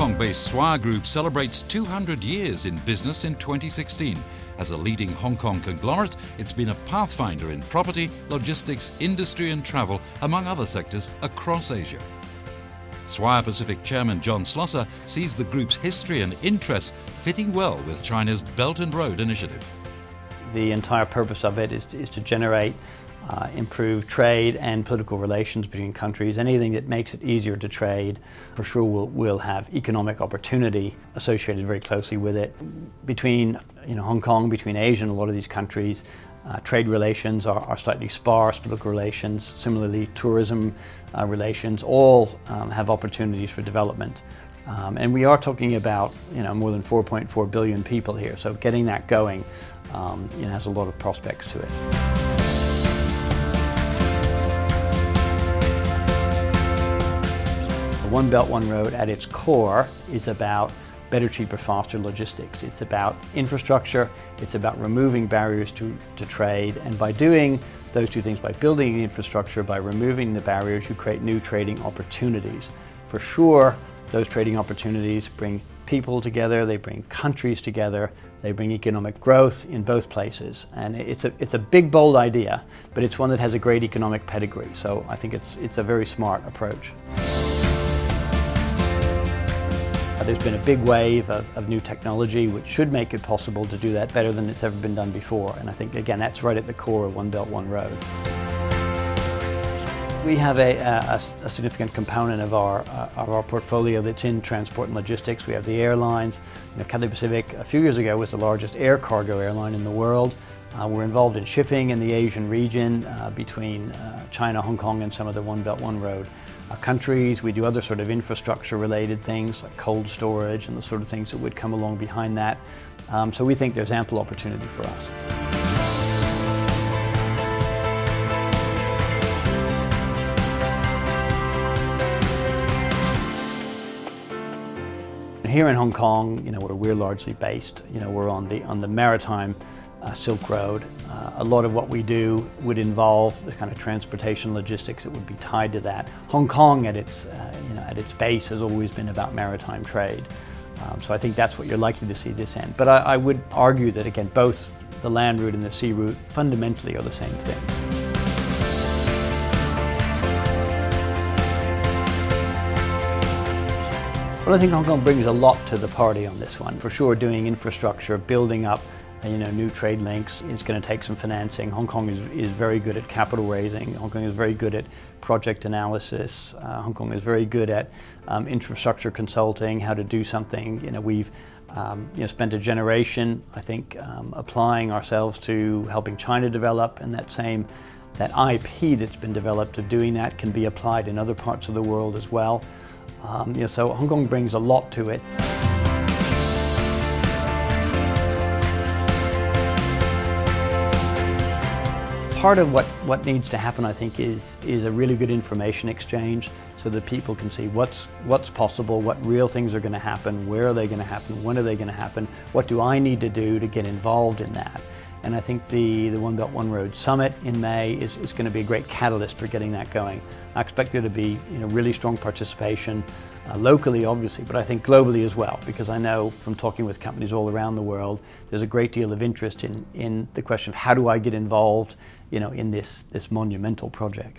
Kong-based Swire Group celebrates 200 years in business in 2016. As a leading Hong Kong conglomerate, it's been a pathfinder in property, logistics, industry and travel, among other sectors across Asia. Swire Pacific Chairman John Slosser sees the group's history and interests fitting well with China's Belt and Road Initiative. The entire purpose of it is to generate improved trade and political relations between countries. Anything that makes it easier to trade for sure will have economic opportunity associated very closely with it. Between Hong Kong, between Asia and a lot of these countries, trade relations are slightly sparse, political relations, similarly tourism relations, all have opportunities for development. And we are talking about more than 4.4 billion people here, so getting that going has a lot of prospects to it. One Belt, One Road at its core is about better, cheaper, faster logistics. It's about infrastructure, it's about removing barriers to trade, and by doing those two things, by building the infrastructure, by removing the barriers, you create new trading opportunities. For sure, those trading opportunities bring people together, they bring countries together, they bring economic growth in both places. And it's a big, bold idea, but it's one that has a great economic pedigree, so I think it's a very smart approach. There's been a big wave of new technology which should make it possible to do that better than it's ever been done before. And I think, again, that's right at the core of One Belt, One Road. We have a significant component of our portfolio that's in transport and logistics. We have the airlines. Cathay Pacific a few years ago was the largest air cargo airline in the world. We're involved in shipping in the Asian region between China, Hong Kong, and some of the One Belt, One Road countries. We do other sort of infrastructure related things like cold storage and the sort of things that would come along behind that. So we think there's ample opportunity for us. Here in Hong Kong, where we're largely based, we're on the maritime Silk Road. A lot of what we do would involve the kind of transportation logistics that would be tied to that. Hong Kong at its base has always been about maritime trade. So I think that's what you're likely to see this end. But I would argue that, again, both the land route and the sea route fundamentally are the same thing. Well, I think Hong Kong brings a lot to the party on this one. For sure, doing infrastructure, building up new trade links is going to take some financing. Hong Kong is very good at capital raising. Hong Kong is very good at project analysis. Hong Kong is very good at infrastructure consulting, how to do something. We've spent a generation, I think, applying ourselves to helping China develop, and that IP that's been developed of doing that can be applied in other parts of the world as well. So Hong Kong brings a lot to it. Part of what needs to happen, I think, is a really good information exchange so that people can see what's possible, what real things are going to happen, where are they going to happen, when are they going to happen, what do I need to do to get involved in that. And I think the One Belt, One Road Summit in May is going to be a great catalyst for getting that going. I expect there to be really strong participation locally, obviously, but I think globally as well, because I know from talking with companies all around the world, there's a great deal of interest in the question of how do I get involved in this monumental project.